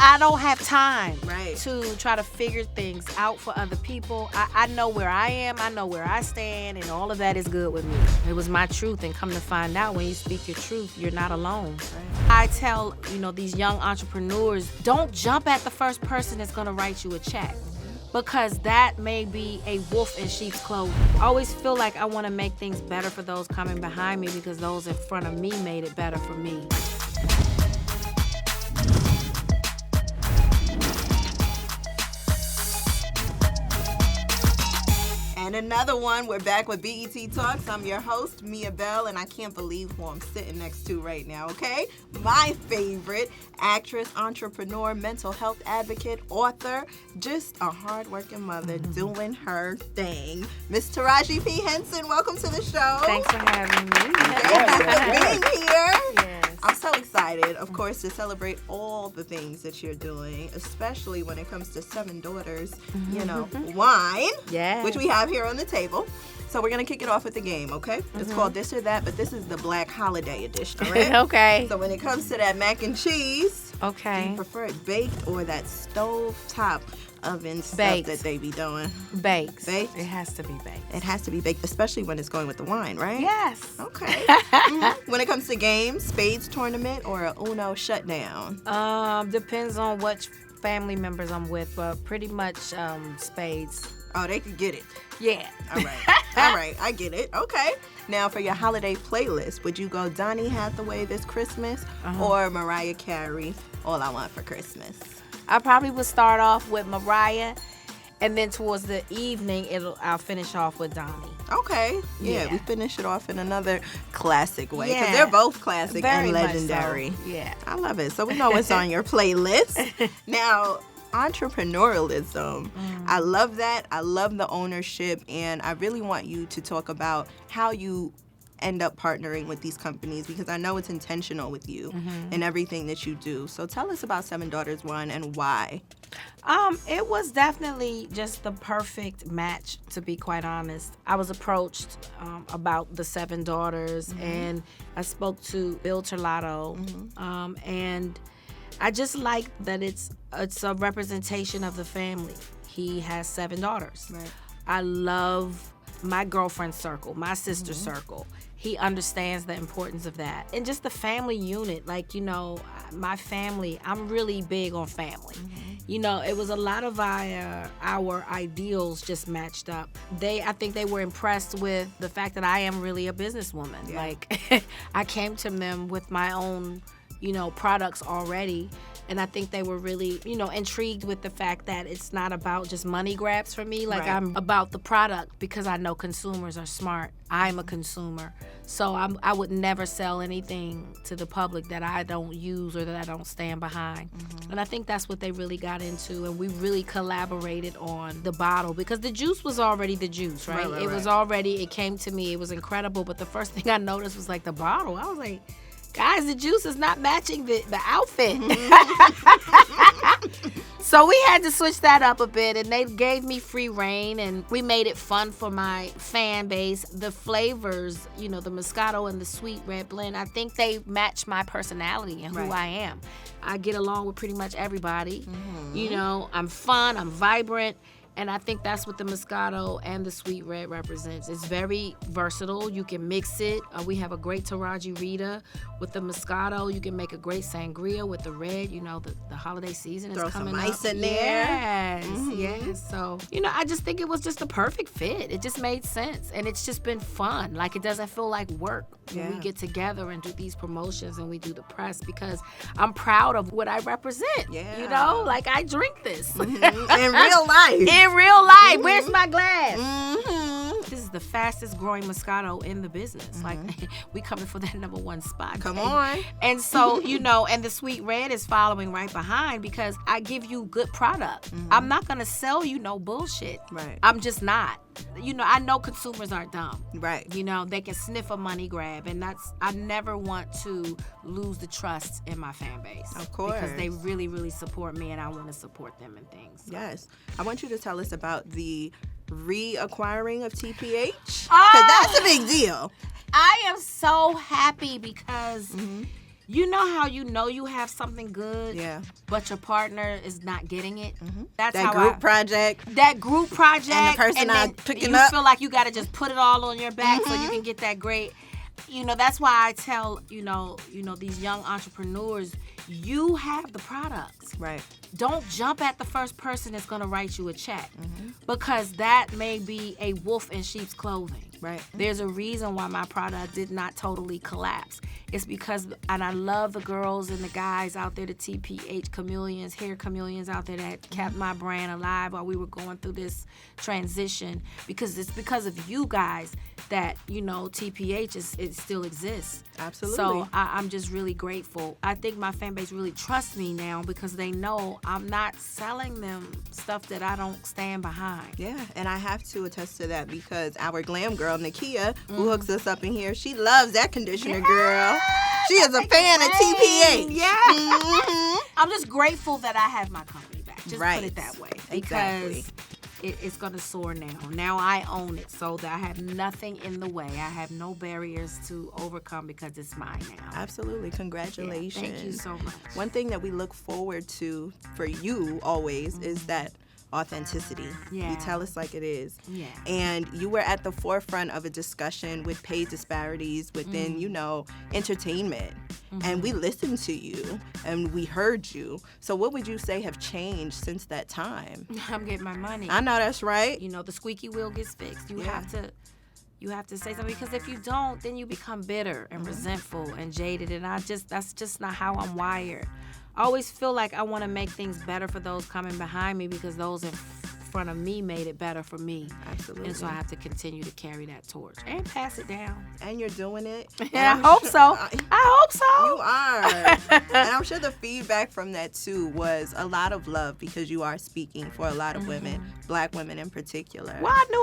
I don't have time Right. to try to figure things out for other people. I know where I am. I know where I stand, and all of that is good with me. It was my truth, and come to find out, when you speak your truth, you're not alone. Right. I tell, these young entrepreneurs, don't jump at the first person that's going to write you a check, because that may be a wolf in sheep's clothing. I always feel like I want to make things better for those coming behind me, because those in front of me made it better for me. And another one, we're back with BET Talks. I'm your host, Miabelle, and I can't believe who I'm sitting next to right now, okay? My favorite actress, entrepreneur, mental health advocate, author, just a hardworking mother doing her thing. Miss Taraji P. Henson, welcome to the show. Thanks for having me. Thank you for being here. Yes. I'm so excited, of course, to celebrate all the things that you're doing, especially when it comes to 7 daughters, wine, which we have here on the table. So we're going to kick it off with the game, okay? It's called This or That, but this is the Black Holiday Edition, all right? Okay. So when it comes to that mac and cheese, do Okay. you prefer it baked or that stove top oven stuff Baked. that they be doing? Baked. Baked? It has to be baked. It has to be baked, especially when it's going with the wine, right? Yes. Okay. When it comes to games, spades tournament or a Uno shutdown? Depends on which family members I'm with, but pretty much spades. Oh, they could get it. Yeah. All right. All right. I get it. Okay. Now, for your holiday playlist, would you go Donny Hathaway This Christmas or Mariah Carey, All I Want for Christmas? I probably would start off with Mariah, and then towards the evening, I'll finish off with Donnie. Okay. Yeah, Yeah. we finish it off in another classic way. Because Yeah. they're both classic Very and much legendary. so. Yeah. I love it. So we know what's on your playlist. Now, entrepreneurialism. I love that. I love the ownership, and I really want you to talk about how you end up partnering with these companies, because I know it's intentional with you and everything that you do. So tell us about 7 Daughters One and why. It was definitely just the perfect match, to be quite honest. I was approached about the 7 daughters, and I spoke to Bill Terlato, and I just like that it's a representation of the family. He has 7 daughters. Right. I love my girlfriend circle, my sister circle. He understands the importance of that. And just the family unit, my family, I'm really big on family. It was a lot of our ideals just matched up. I think they were impressed with the fact that I am really a businesswoman. Yeah. Like, I came to them with my own, products already. And I think they were really, intrigued with the fact that it's not about just money grabs for me. Like, Right. I'm about the product, because I know consumers are smart. I'm a consumer. So I would never sell anything to the public that I don't use or that I don't stand behind. And I think that's what they really got into. And we really collaborated on the bottle, because the juice was already the juice, right? Right. It was already, it came to me, it was incredible. But the first thing I noticed was like the bottle. I was like, guys, the juice is not matching the outfit. So we had to switch that up a bit, and they gave me free reign, and we made it fun for my fan base. The flavors, the Moscato and the sweet red blend, I think they match my personality and who I am. I get along with pretty much everybody. I'm fun, I'm vibrant. And I think that's what the Moscato and the Sweet Red represents. It's very versatile. You can mix it. We have a great Taraji Rita with the Moscato. You can make a great sangria with the red. The holiday season is Throw coming some up. ice in there. Yes, yes. So, I just think it was just a perfect fit. It just made sense. And it's just been fun. Like, it doesn't feel like work when we get together and do these promotions and we do the press, because I'm proud of what I represent. Yeah. Like, I drink this. In real life. In real life. Where's my glass? This is the fastest growing Moscato in the business. Like, we coming for that #1 spot. Come on. And so, and the Sweet Red is following right behind, because I give you good product. I'm not going to sell you no bullshit. Right. I'm just not. I know consumers aren't dumb. Right. They can sniff a money grab, and I never want to lose the trust in my fan base. Of course. Because they really, really support me, and I want to support them and things. So. Yes. I want you to tell us about the reacquiring of TPH. Because Oh! that's a big deal. I am so happy because You know how you have something good, Yeah. but your partner is not getting it? That's That how group project. that group project, And the person then not picking you up. feel like you got to just put it all on your back so you can get that great. That's why I tell these young entrepreneurs, you have the products. Right. Don't jump at the first person that's going to write you a check, because that may be a wolf in sheep's clothing. Right. There's a reason why my product did not totally collapse. It's because, and I love the girls and the guys out there, the TPH chameleons, hair chameleons out there that kept my brand alive while we were going through this transition, because it's because of you guys that, TPH it still exists. Absolutely. So I'm just really grateful. I think my fan base really trusts me now because they know I'm not selling them stuff that I don't stand behind. Yeah, and I have to attest to that because our glam girl, Nakia, who hooks us up in here, she loves that conditioner, girl. She is a fan of TPH. Yeah. I'm just grateful that I have my company back. Just put it that way. Because it's going to soar now. Now I own it, so that I have nothing in the way. I have no barriers to overcome because it's mine now. Absolutely. Congratulations. Yeah, thank you so much. One thing that we look forward to for you always is that authenticity. Yeah. You tell us like it is. Yeah. And you were at the forefront of a discussion with pay disparities within, entertainment. And we listened to you and we heard you. So what would you say have changed since that time? I'm getting my money. I know that's right. The squeaky wheel gets fixed. You have to say something, because if you don't, then you become bitter and resentful and jaded, and that's just not how I'm wired. I always feel like I want to make things better for those coming behind me because those in front of me made it better for me. Absolutely. And so I have to continue to carry that torch and pass it down. And you're doing it. Yeah, I hope so. I hope so. You are. And I'm sure the feedback from that too was a lot of love because you are speaking for a lot of women, Black women in particular. Well, I knew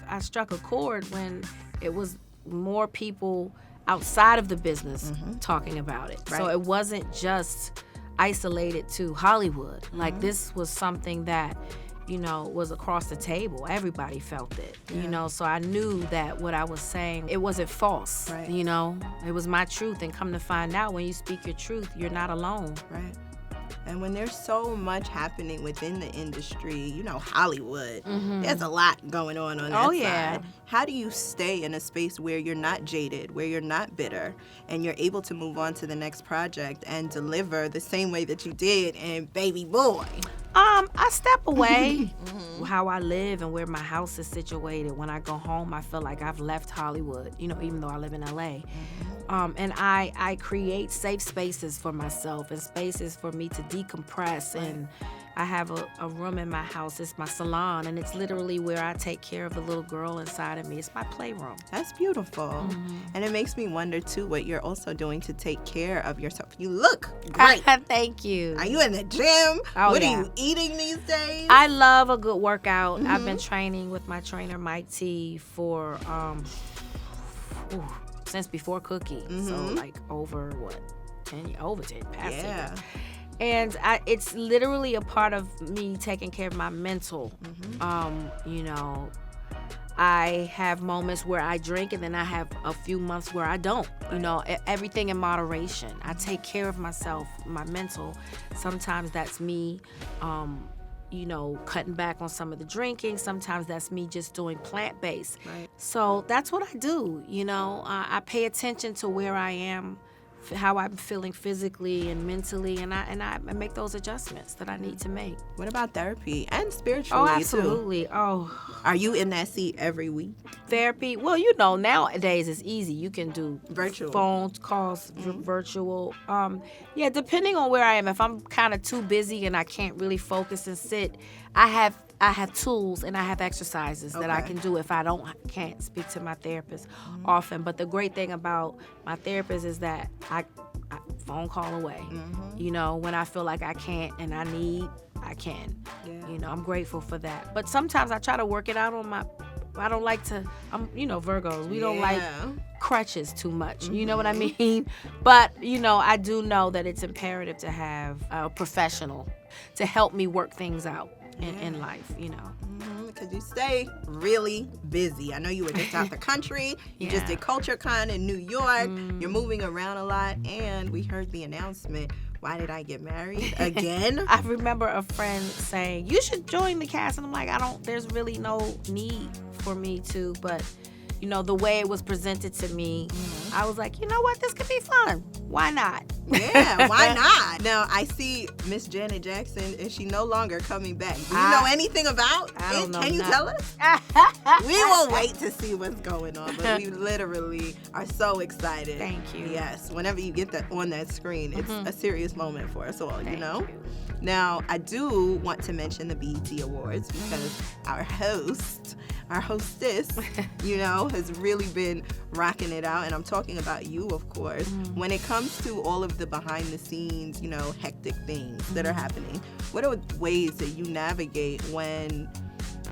I struck a chord when it was more people outside of the business talking about it. Right. So it wasn't just isolated to Hollywood. Like, this was something that, was across the table. Everybody felt it, so I knew that what I was saying, it wasn't false, Right. It was my truth. And come to find out, when you speak your truth, you're not alone. Right. And when there's so much happening within the industry, Hollywood, there's a lot going on that side. How do you stay in a space where you're not jaded, where you're not bitter, and you're able to move on to the next project and deliver the same way that you did in Baby Boy? I step away how I live and where my house is situated. When I go home, I feel like I've left Hollywood, even though I live in LA. And I create safe spaces for myself and spaces for me to decompress. And I have a room in my house. It's my salon, and it's literally where I take care of the little girl inside of me. It's my playroom. That's beautiful. And it makes me wonder, too, what you're also doing to take care of yourself. You look great. Thank you. Are you in the gym? What are yeah. you eating these days? I love a good workout. I've been training with my trainer, Mike T, for since before Cookie. So, like, over 10 years? Over 10, past 10 years. And it's literally a part of me taking care of my mental. I have moments where I drink, and then I have a few months where I don't. Everything in moderation. I take care of myself, my mental. Sometimes that's me, cutting back on some of the drinking. Sometimes that's me just doing plant-based. Right. So that's what I do. I pay attention to where I am, how I'm feeling physically and mentally, and I make those adjustments that I need to make. What about therapy and spiritually, Oh, absolutely. too? Oh. Are you in that seat every week? Therapy? Well, nowadays it's easy. You can do virtual phone calls, virtual. Depending on where I am. If I'm kind of too busy and I can't really focus and sit, I have tools and I have exercises that I can do if I can't speak to my therapist often. But the great thing about my therapist is that I phone call away. When I feel like I can't and I can. Yeah. I'm grateful for that. But sometimes I try to work it out on I don't like to, Virgos, we don't like crutches too much. You know what I mean? But, I do know that it's imperative to have a professional to help me work things out in life, because you stay really busy. I know you were just out the country. You just did CultureCon in New York. You're moving around a lot, and we heard the announcement. Why did I get married again? I remember a friend saying, you should join the cast. And I'm like, there's really no need for me to. But, you know, the way it was presented to me, I was like, you know what? This could be fun. Why not? Yeah, why not? Now, I see Miss Janet Jackson. Is she no longer coming back? Do you know anything about it? Can you tell us? We will wait to see what's going on. But we literally are so excited. Thank you. Yes, whenever you get that on that screen, it's a serious moment for us all, Thank you. Now, I do want to mention the BET Awards because our hostess, you know, has really been rocking it out. And I'm talking about you, of course. When it comes to all of the behind the scenes, you know, hectic things that are happening, what are ways that you navigate when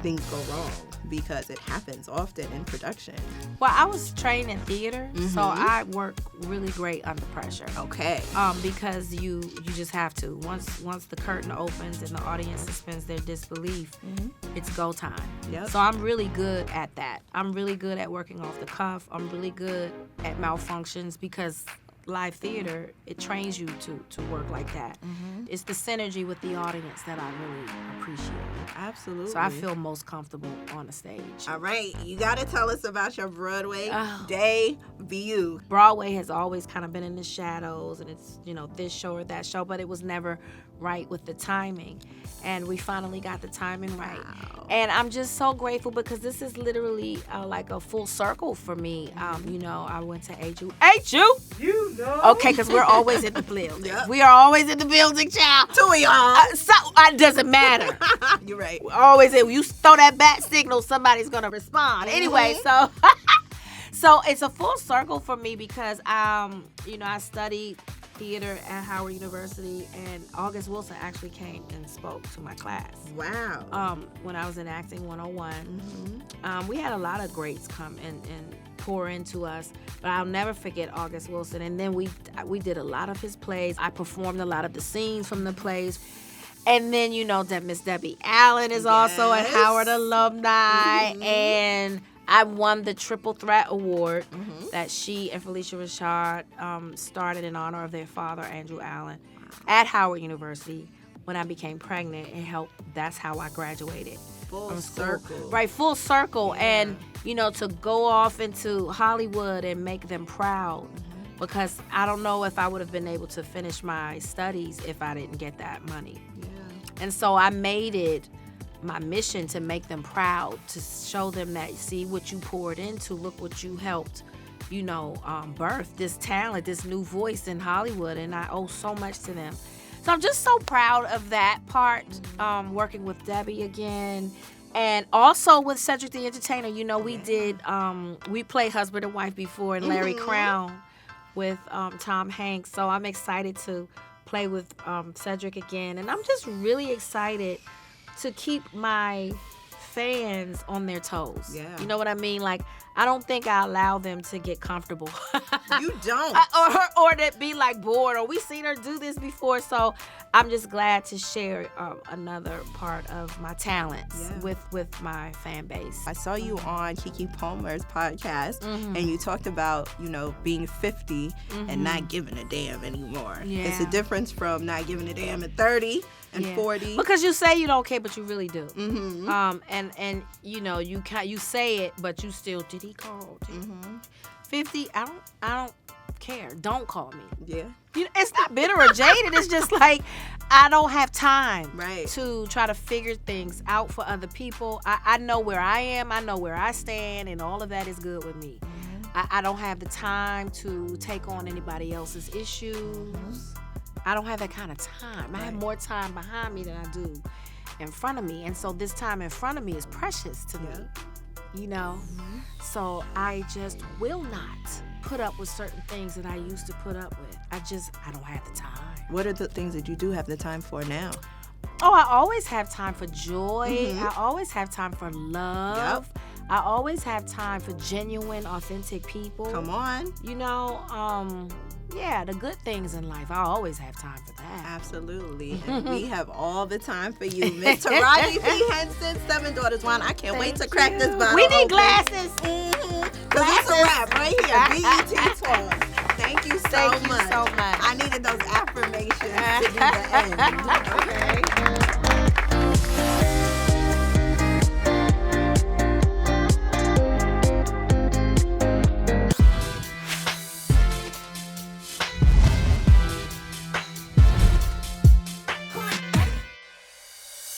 things go wrong? Because it happens often in production. Well, I was trained in theater, so I work really great under pressure. Okay. Because you just have to. Once the curtain opens and the audience suspends their disbelief, it's go time. Yep. So I'm really good at that. I'm really good at working off the cuff. I'm really good at malfunctions because live theater, it trains you to work like that. It's the synergy with the audience that I really appreciate. Absolutely. So I feel most comfortable on the stage. All right, you got to tell us about your Broadway debut. Broadway has always kind of been in the shadows, and it's, you know, this show or that show, but it was never right with the timing. And we finally got the timing right. Wow. And I'm just so grateful because this is literally like a full circle for me. You know, I went to HU. You know. Okay, because we're always in the building. Yep. We are always in the building, child. Two of y'all. So it doesn't matter. You're right. We're always in. You throw that bat signal, somebody's going to respond. Anyway, so so it's a full circle for me because, you know, I studied theater at Howard University, and August Wilson actually came and spoke to my class. Wow. When I was in Acting 101. We had a lot of greats come and pour into us, but I'll never forget August Wilson. And then we did a lot of his plays. I performed a lot of the scenes from the plays. And then, you know, that Miss Debbie Allen is also a Howard alumni, and I won the Triple Threat Award that she and Felicia Rashad started in honor of their father, Andrew Allen, at Howard University. When I became pregnant, it helped. That's how I graduated. Full circle. Right, full circle. Yeah. And, you know, to go off into Hollywood and make them proud. Because I don't know if I would have been able to finish my studies if I didn't get that money. Yeah. And so I made it my mission to make them proud, to show them that, see what you poured into, look what you helped, you know, birth this talent, this new voice in Hollywood, and I owe so much to them. So I'm just so proud of that part, working with Debbie again. And also with Cedric the Entertainer, you know, we played husband and wife before in Larry Crown with Tom Hanks. So I'm excited to play with Cedric again. And I'm just really excited to keep my fans on their toes. Yeah. You know what I mean? Like, I don't think I allow them to get comfortable. You don't. Or to be like bored, or we seen her do this before. So I'm just glad to share another part of my talents with my fan base. I saw you on Kiki Palmer's podcast, and you talked about, you know, being 50 and not giving a damn anymore. Yeah. It's a difference from not giving a damn at 30 and 40. Because you say you don't care, but you really do. And you know, you say it, but you still, did he call? 50, I don't care. Don't call me. Yeah. You know, it's not bitter or jaded. It's just like, I don't have time to try to figure things out for other people. I know where I am. I know where I stand, and all of that is good with me. I don't have the time to take on anybody else's issues. I don't have that kind of time. I have more time behind me than I do in front of me. And so this time in front of me is precious to me, you know? So I just will not put up with certain things that I used to put up with. I don't have the time. What are the things that you do have the time for now? Oh, I always have time for joy. I always have time for love. I always have time for genuine, authentic people. Come on. You know, yeah, the good things in life. I always have time for that. Absolutely. And we have all the time for you. Miss Taraji P. Henson, 7 Daughters Wine. I can't wait to crack this bottle We need open. glasses. Because it's a wrap right here. BET Talk. Thank you so much. Thank you so much. I needed those affirmations to be the end. Okay?